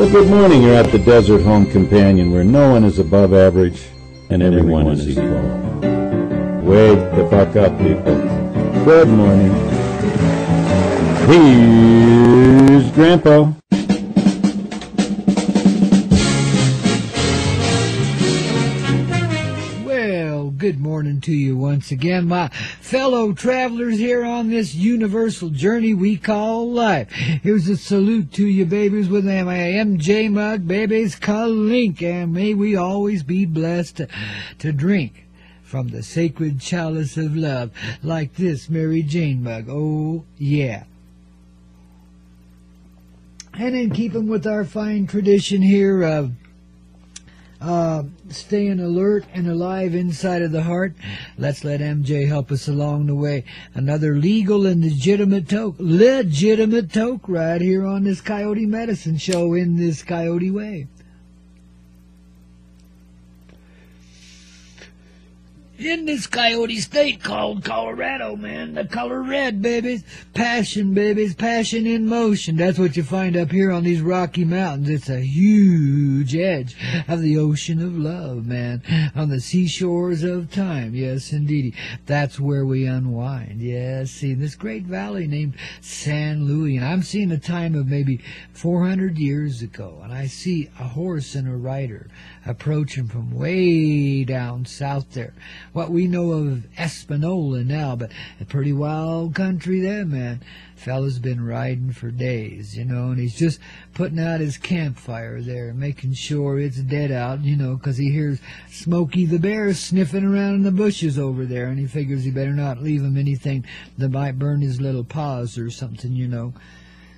Well, good morning. You're at the Desert Home Companion, where no one is above average and everyone is equal. Wake the fuck up, people. Good morning. Here's Grandpa. Good morning to you once again, my fellow travelers here on this universal journey we call life. Here's a salute to you, babies, with my MJ mug, babies, kalink, and may we always be blessed to drink from the sacred chalice of love like this Mary Jane mug. Oh, yeah. And in keeping with our fine tradition here of staying alert and alive inside of the heart, let's let MJ help us along the way. Another legal and legitimate toke right here on this Coyote Medicine Show in this Coyote Way. In this coyote state called Colorado, man, the color red, babies. Passion, babies, passion in motion. That's what you find up here on these Rocky Mountains. It's a huge edge of the ocean of love, man, on the seashores of time. Yes, indeedy. That's where we unwind. Yes, see, this great valley named San Luis. And I'm seeing a time of maybe 400 years ago, and I see a horse and a rider approaching from way down south there. What we know of Espanola now, but a pretty wild country there, man. Fella's been riding for days, you know, and he's just putting out his campfire there, making sure it's dead out, you know, 'cause he hears Smokey the Bear sniffing around in the bushes over there, and he figures he better not leave him anything that might burn his little paws or something, you know.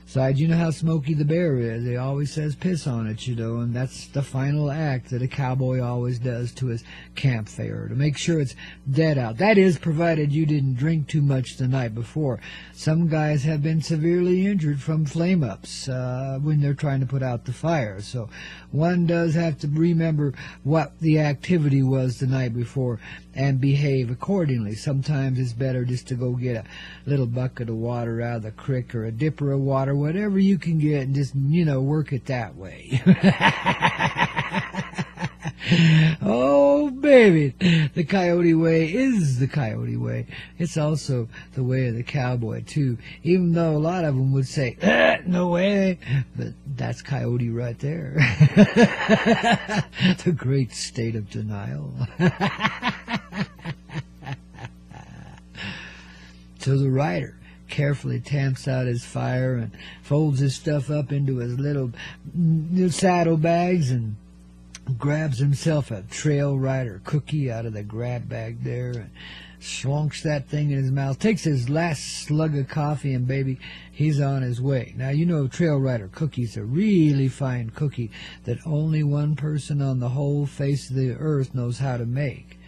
Besides, you know how Smokey the Bear is. He always says piss on it, you know, and that's the final act that a cowboy always does to his campfire, to make sure it's dead out. That is, provided you didn't drink too much the night before. Some guys have been severely injured from flame-ups when they're trying to put out the fire. So one does have to remember what the activity was the night before and behave accordingly. Sometimes it's better just to go get a little bucket of water out of the creek or a dipper of water, whatever you can get, and just, you know, work it that way. Oh, baby, the Coyote Way is the Coyote Way. It's also the way of the cowboy, too, even though a lot of them would say, no way, but that's Coyote right there. The great state of denial. So the rider carefully tamps out his fire and folds his stuff up into his little saddle bags and grabs himself a trail rider cookie out of the grab bag there and slunks that thing in his mouth, takes his last slug of coffee, and baby, he's on his way. Now, you know, trail rider cookie's a really fine cookie that only one person on the whole face of the earth knows how to make.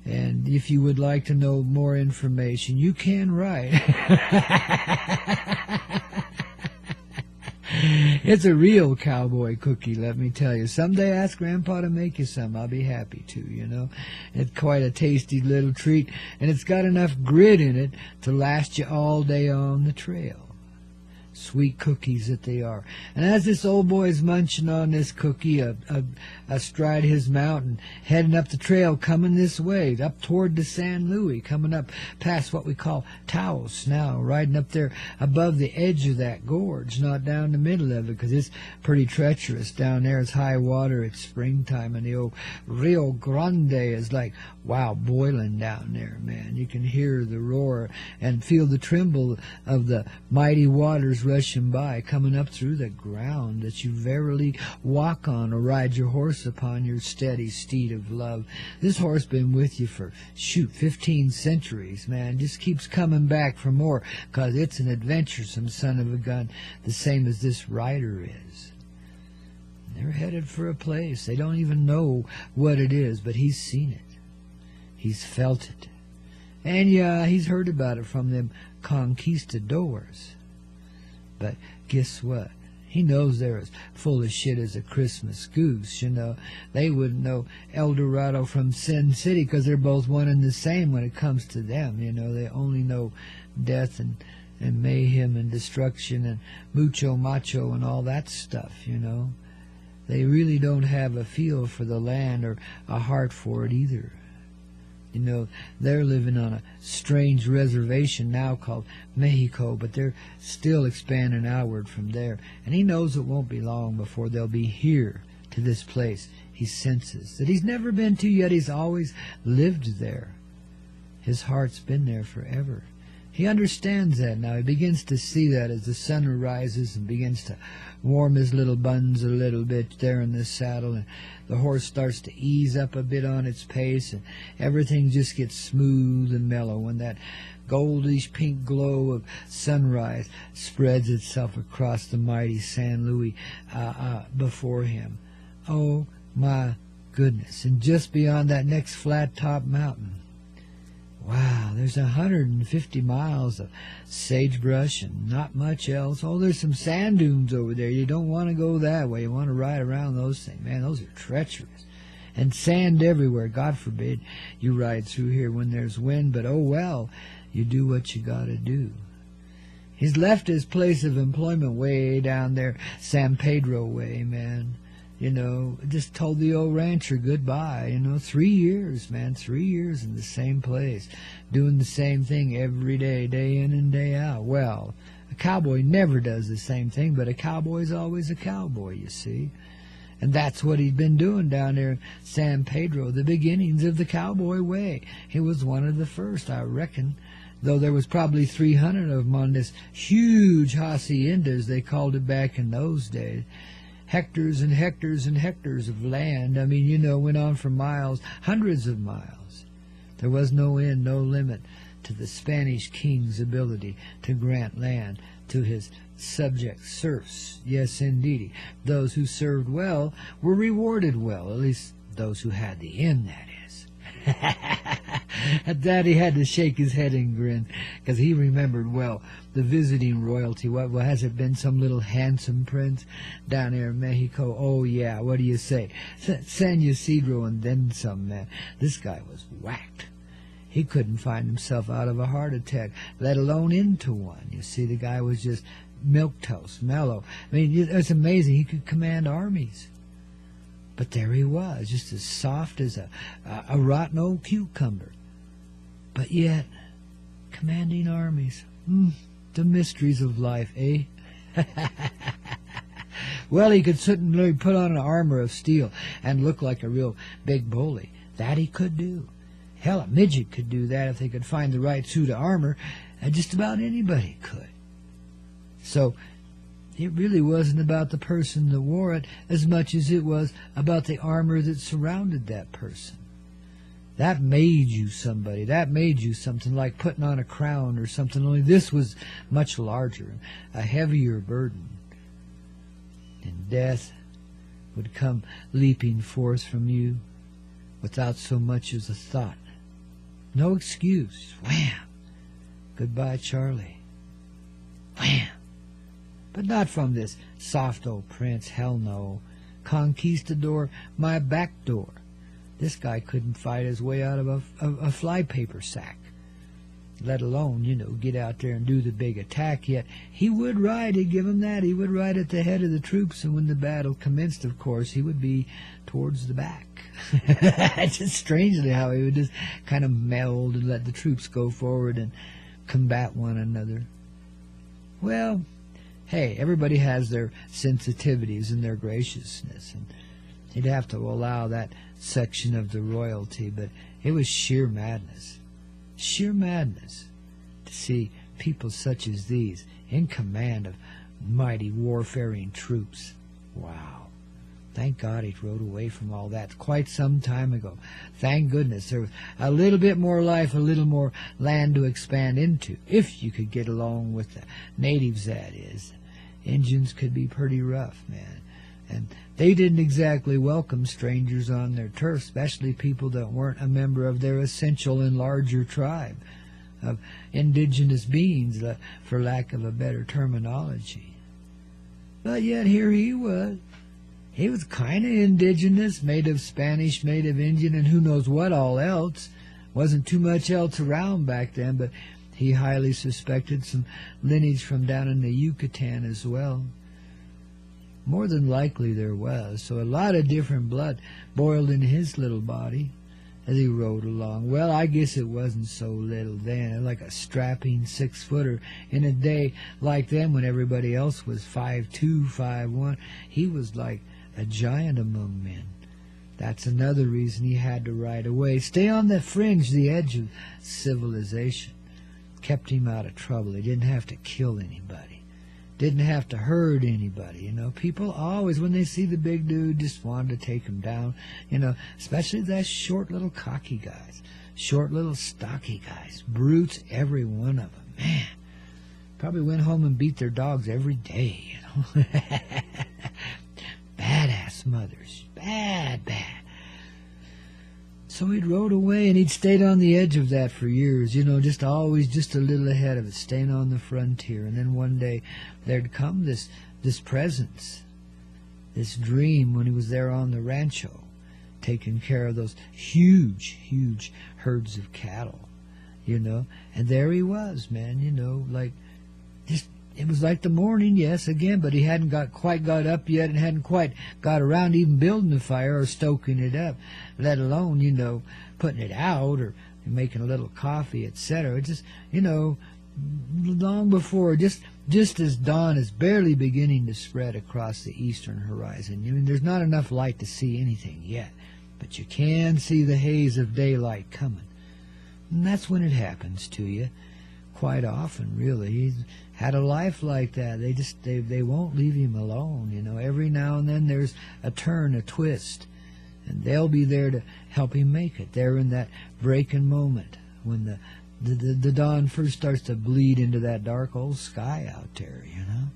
And if you would like to know more information, you can write. It's a real cowboy cookie, let me tell you. Someday ask Grandpa to make you some. I'll be happy to, you know. It's quite a tasty little treat, and it's got enough grit in it to last you all day on the trail. Sweet cookies that they are. And as this old boy's munching on this cookie astride his mountain, heading up the trail, coming this way, up toward the San Luis, coming up past what we call Taos now, riding up there above the edge of that gorge, not down the middle of it, because it's pretty treacherous down there. It's high water, it's springtime, and the old Rio Grande is like, wow, boiling down there, man. You can hear the roar and feel the tremble of the mighty waters rushing by, coming up through the ground that you verily walk on or ride your horse upon, your steady steed of love. This horse been with you for, 15 centuries, man. Just keeps coming back for more, 'cause it's an adventuresome son of a gun, the same as this rider is. They're headed for a place. They don't even know what it is, but he's seen it. He's felt it. And yeah, he's heard about it from them conquistadors. But guess what? He knows they're as full of shit as a Christmas goose, you know. They wouldn't know El Dorado from Sin City, because they're both one and the same when it comes to them, you know. They only know death and mayhem and destruction and mucho macho and all that stuff, you know. they really don't have a feel for the land or a heart for it either. You know, they're living on a strange reservation now called Mexico, but they're still expanding outward from there. And he knows it won't be long before they'll be here to this place he senses that he's never been to, yet he's always lived there. His heart's been there forever. He understands that now. He begins to see that as the sun rises and begins to warm his little buns a little bit there in the saddle, and the horse starts to ease up a bit on its pace, and everything just gets smooth and mellow when that goldish pink glow of sunrise spreads itself across the mighty San Luis before him. Oh my goodness. And just beyond that next flat top mountain, wow, there's 150 miles of sagebrush and not much else. Oh, there's some sand dunes over there. You don't want to go that way. You want to ride around those things. Man, those are treacherous. And sand everywhere. God forbid you ride through here when there's wind, but oh well, you do what you got to do. He's left his place of employment way down there, San Pedro way, man. You know, just told the old rancher goodbye. You know, 3 years, man, 3 years in the same place, doing the same thing every day, day in and day out. Well, a cowboy never does the same thing, but a cowboy's always a cowboy, you see. And that's what he'd been doing down there in San Pedro, the beginnings of the Cowboy Way. He was one of the first, I reckon, though there was probably 300 of them on this huge hacienda, as they called it back in those days. Hectares and hectares and hectares of land. I mean, you know, went on for miles, hundreds of miles. There was no end, no limit to the Spanish king's ability to grant land to his subject serfs. Yes, indeedy. Those who served well were rewarded well, at least those who had the end, that is. At that he had to shake his head and grin, because he remembered well the visiting royalty. What has it been, some little handsome prince down there in Mexico? Oh yeah, what do you say? San Ysidro and then some, man. This guy was whacked. He couldn't find himself out of a heart attack, let alone into one. You see, the guy was just milquetoast, mellow. I mean, it's amazing. He could command armies. But there he was, just as soft as a rotten old cucumber. But yet, commanding armies. The mysteries of life, eh? Well, he could certainly put on an armor of steel and look like a real big bully. That he could do. Hell, a midget could do that if they could find the right suit of armor, and just about anybody could. So, it really wasn't about the person that wore it as much as it was about the armor that surrounded that person. That made you somebody. That made you something, like putting on a crown or something, only this was much larger, a heavier burden. And death would come leaping forth from you without so much as a thought. No excuse. Wham! Goodbye, Charlie. Wham! But not from this soft old prince. Hell no. Conquistador, my back door. This guy couldn't fight his way out of a flypaper sack, let alone, you know, get out there and do the big attack. Yet he would ride, he'd give him that, he would ride at the head of the troops, and when the battle commenced, of course, he would be towards the back. Just strangely how he would just kind of meld and let the troops go forward and combat one another. Well, hey, everybody has their sensitivities and their graciousness, and he'd have to allow that section of the royalty, but it was sheer madness to see people such as these in command of mighty warfaring troops. Wow. Thank God he rode away from all that quite some time ago. Thank goodness there was a little bit more life, a little more land to expand into, if you could get along with the natives, that is. Indians could be pretty rough, man. And they didn't exactly welcome strangers on their turf, especially people that weren't a member of their essential and larger tribe of indigenous beings, for lack of a better terminology. But yet here he was. He was kind of indigenous, made of Spanish, made of Indian, and who knows what all else. Wasn't too much else around back then, but he highly suspected some lineage from down in the Yucatan as well. More than likely there was. So a lot of different blood boiled in his little body as he rode along. Well, I guess it wasn't so little then. Like a strapping 6-footer in a day like then when everybody else was 5'2", 5'1", he was like a giant among men. That's another reason he had to ride away. Stay on the fringe, the edge of civilization. Kept him out of trouble. He didn't have to kill anybody. Didn't have to hurt anybody. You know, people always, when they see the big dude, just wanted to take him down. You know, especially that short little cocky guys. Short little stocky guys. Brutes, every one of them. Man, probably went home and beat their dogs every day, you know. Badass mothers. Bad. So he'd rode away, and he'd stayed on the edge of that for years, you know, just always just a little ahead of it, staying on the frontier. And then one day there'd come this presence, this dream when he was there on the rancho, taking care of those huge herds of cattle, you know. And there he was, man, you know, like, just, it was like the morning, yes, again, but he hadn't quite got up yet and hadn't quite got around even building the fire or stoking it up, let alone, you know, putting it out or making a little coffee, etc. Just, you know, long before, just as dawn is barely beginning to spread across the eastern horizon. I mean, there's not enough light to see anything yet, but you can see the haze of daylight coming. And that's when it happens to you. Quite often, really. He's had a life like that. They won't leave him alone, you know. Every now and then there's a turn, a twist, and they'll be there to help him make it. They're in that breaking moment when the dawn first starts to bleed into that dark old sky out there, you know,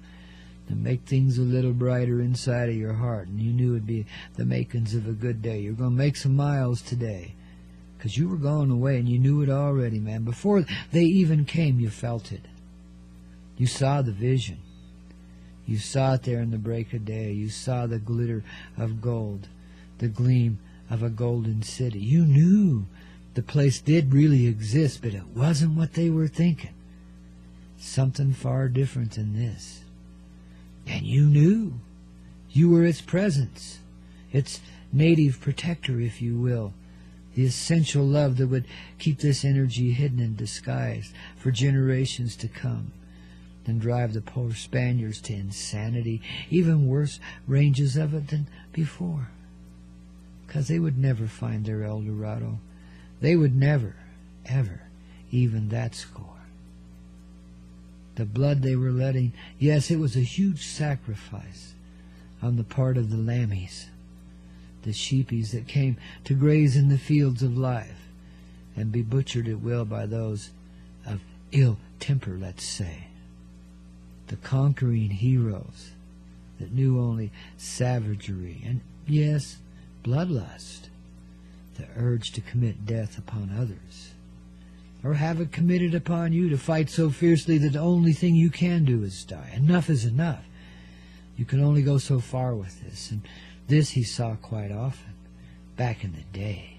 to make things a little brighter inside of your heart. And you knew it'd be the makings of a good day. You're going to make some miles today. Because you were going away, and you knew it already, man. Before they even came, you felt it. You saw the vision. You saw it there in the break of day. You saw the glitter of gold, the gleam of a golden city. You knew the place did really exist, but it wasn't what they were thinking. Something far different than this. And you knew. You were its presence, its native protector, if you will. The essential love that would keep this energy hidden and disguised for generations to come, and drive the poor Spaniards to insanity, even worse ranges of it than before. Because they would never find their El Dorado. They would never, ever, even that score. The blood they were letting, yes, it was a huge sacrifice on the part of the lammies, the sheepies that came to graze in the fields of life and be butchered at will by those of ill temper, let's say. The conquering heroes that knew only savagery and, yes, bloodlust, the urge to commit death upon others, or have it committed upon you to fight so fiercely that the only thing you can do is die. Enough is enough. You can only go so far with this, and this he saw quite often, back in the day.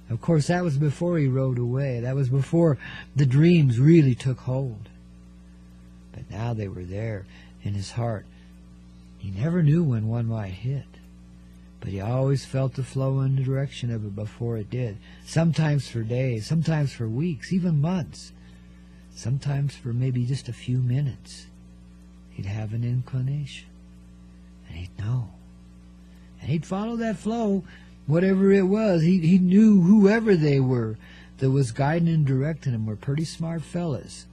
Of course, that was before he rode away. That was before the dreams really took hold. But now they were there in his heart. He never knew when one might hit, but he always felt the flow in the direction of it before it did, sometimes for days, sometimes for weeks, even months, sometimes for maybe just a few minutes. He'd have an inclination, and he'd know. And he'd follow that flow, whatever it was. He knew whoever they were that was guiding and directing him were pretty smart fellas.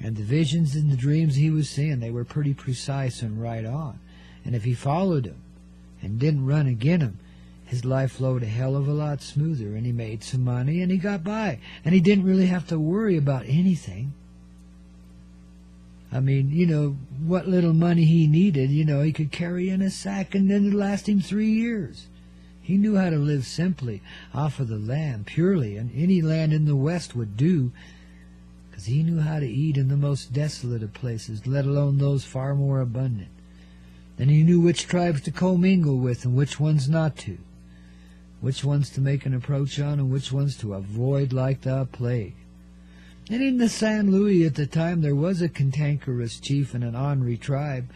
And the visions and the dreams he was seeing, they were pretty precise and right on. And if he followed them and didn't run against them, his life flowed a hell of a lot smoother, and he made some money, and he got by. And he didn't really have to worry about anything. I mean, you know, what little money he needed, you know, he could carry in a sack, and then it'd last him 3 years. He knew how to live simply off of the land, purely, and any land in the West would do, because he knew how to eat in the most desolate of places, let alone those far more abundant. And he knew which tribes to commingle with and which ones not to, which ones to make an approach on and which ones to avoid like the plague. And in the San Luis at the time there was a cantankerous chief and an ornery tribe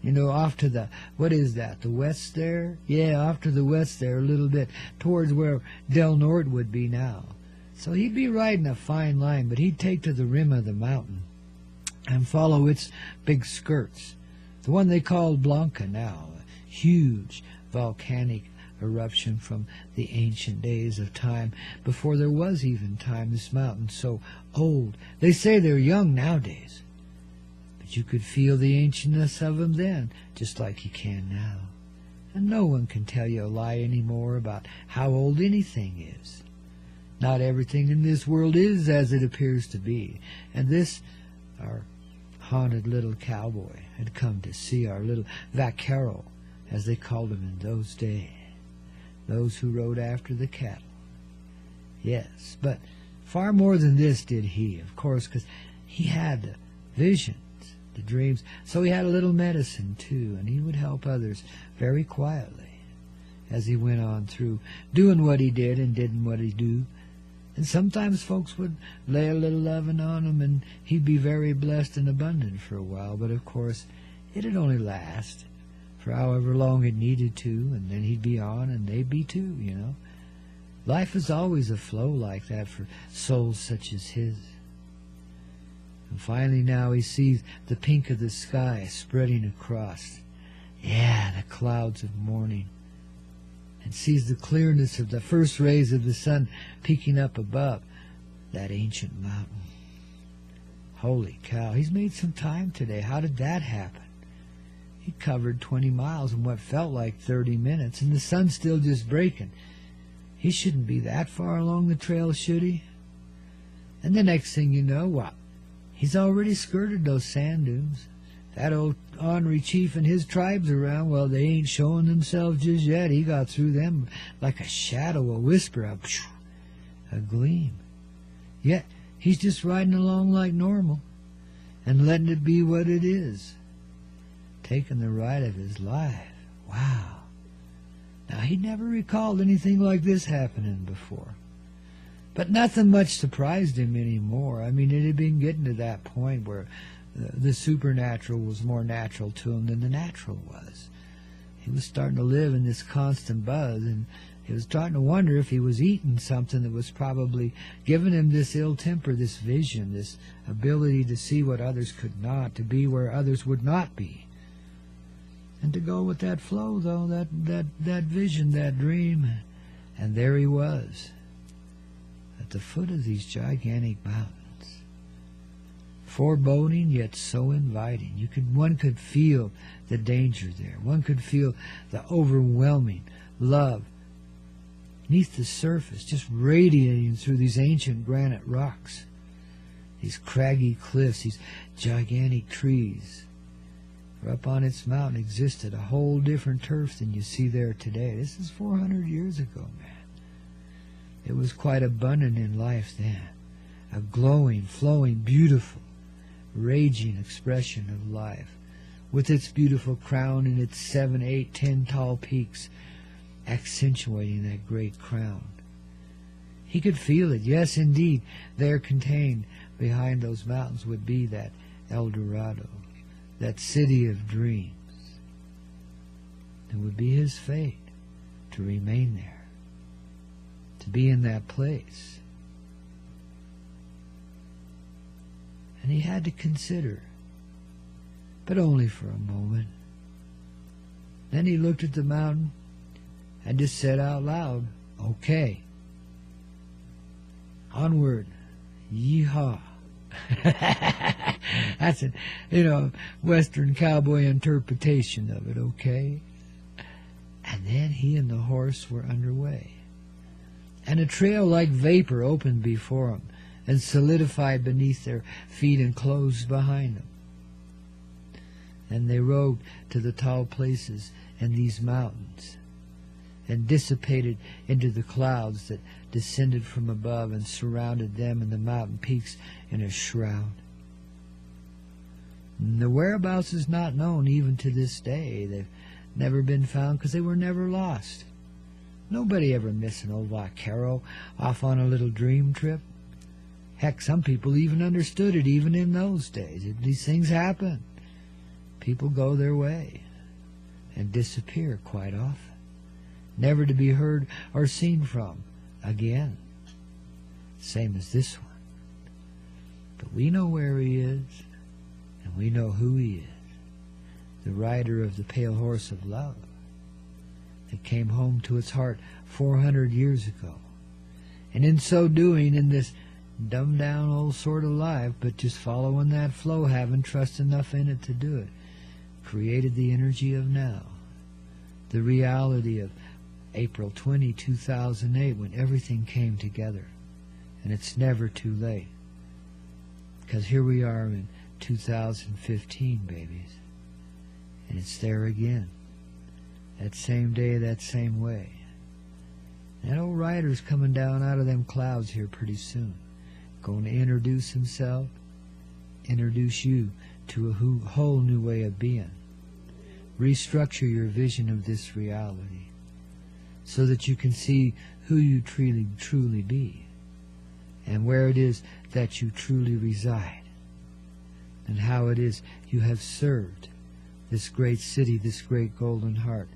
you know, off to the, what is that, the west there? Yeah, off to the west there a little bit, towards where Del Norte would be now. So he'd be riding a fine line, but he'd take to the rim of the mountain and follow its big skirts, the one they called Blanca now, a huge volcanic eruption from the ancient days of time, before there was even time. This mountain's so old. They say they're young nowadays, but you could feel the ancientness of them then, just like you can now. And no one can tell you a lie anymore about how old anything is. Not everything in this world is as it appears to be. And this, our haunted little cowboy, had come to see our little vaquero, as they called him in those days, those who rode after the cattle. Yes, but far more than this did he, of course, because he had the visions, the dreams. So he had a little medicine, too, and he would help others very quietly as he went on through, doing what he did and didn't what he do. And sometimes folks would lay a little loving on him, and he'd be very blessed and abundant for a while. But, of course, it'd only last for however long it needed to, and then he'd be on, and they'd be too, you know. Life is always a flow like that for souls such as his. And finally now he sees the pink of the sky spreading across, yeah, the clouds of morning, and sees the clearness of the first rays of the sun peeking up above that ancient mountain. Holy cow, he's made some time today. How did that happen? He covered 20 miles in what felt like 30 minutes, and the sun's still just breaking. He shouldn't be that far along the trail, should he? And the next thing you know, what? He's already skirted those sand dunes. That old ornery chief and his tribes around, well, they ain't showing themselves just yet. He got through them like a shadow, a whisper, a gleam. Yet he's just riding along like normal and letting it be what it is. Taking the ride of his life. Wow. Now, he'd never recalled anything like this happening before. But nothing much surprised him anymore. I mean, it had been getting to that point where the supernatural was more natural to him than the natural was. He was starting to live in this constant buzz, and he was starting to wonder if he was eating something that was probably giving him this ill temper, this vision, this ability to see what others could not, to be where others would not be. And to go with that flow, though, that vision, that dream. And there he was, at the foot of these gigantic mountains. Foreboding, yet so inviting. One could feel the danger there. One could feel the overwhelming love beneath the surface, just radiating through these ancient granite rocks, these craggy cliffs, these gigantic trees. For up on its mountain existed a whole different turf than you see there today. This is 400 years ago, man. It was quite abundant in life then. A glowing, flowing, beautiful, raging expression of life, with its beautiful crown and its 7, 8, 10 tall peaks accentuating that great crown. He could feel it. Yes, indeed, there contained behind those mountains would be that El Dorado, that city of dreams. It would be his fate to remain there, to be in that place. And he had to consider, but only for a moment. Then he looked at the mountain and just said out loud, "Okay. Onward. Yeehaw." That's a, Western cowboy interpretation of it, okay? And then he and the horse were underway. And a trail like vapor opened before him and solidified beneath their feet and closed behind them. And they rode to the tall places in these mountains and dissipated into the clouds that descended from above and surrounded them and the mountain peaks in a shroud. And the whereabouts is not known even to this day. They've never been found because they were never lost. Nobody ever missed an old vaquero off on a little dream trip. Heck, some people even understood it even in those days. These things happen. people go their way and disappear quite often, never to be heard or seen from again, same as this one. But we know where he is, and we know who he is, the rider of the pale horse of love that came home to its heart 400 years ago, and in so doing, in this dumbed down old sort of life, but just following that flow, having trust enough in it to do it, created the energy of now, the reality of April 20, 2008, when everything came together. And it's never too late, because here we are in 2015, babies, and it's there again, that same day, that same way. That old rider's coming down out of them clouds here pretty soon, going to introduce himself, introduce you to a whole new way of being. Restructure your vision of this reality so that you can see who you truly be, and where it is that you truly reside, and how it is you have served this great city, this great golden heart,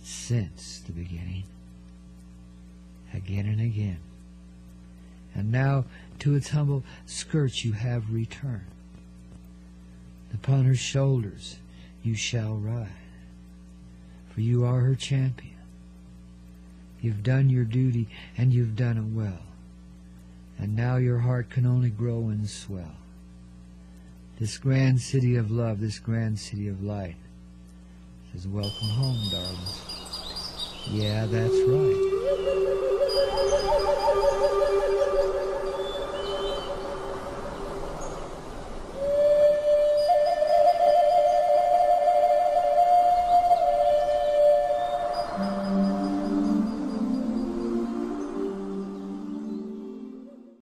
since the beginning, again and again. And now to its humble skirts you have returned. Upon her shoulders you shall ride, for you are her champion. You've done your duty, and you've done it well. And now your heart can only grow and swell. This grand city of love, this grand city of light, says, welcome home, darlings. Yeah, that's right.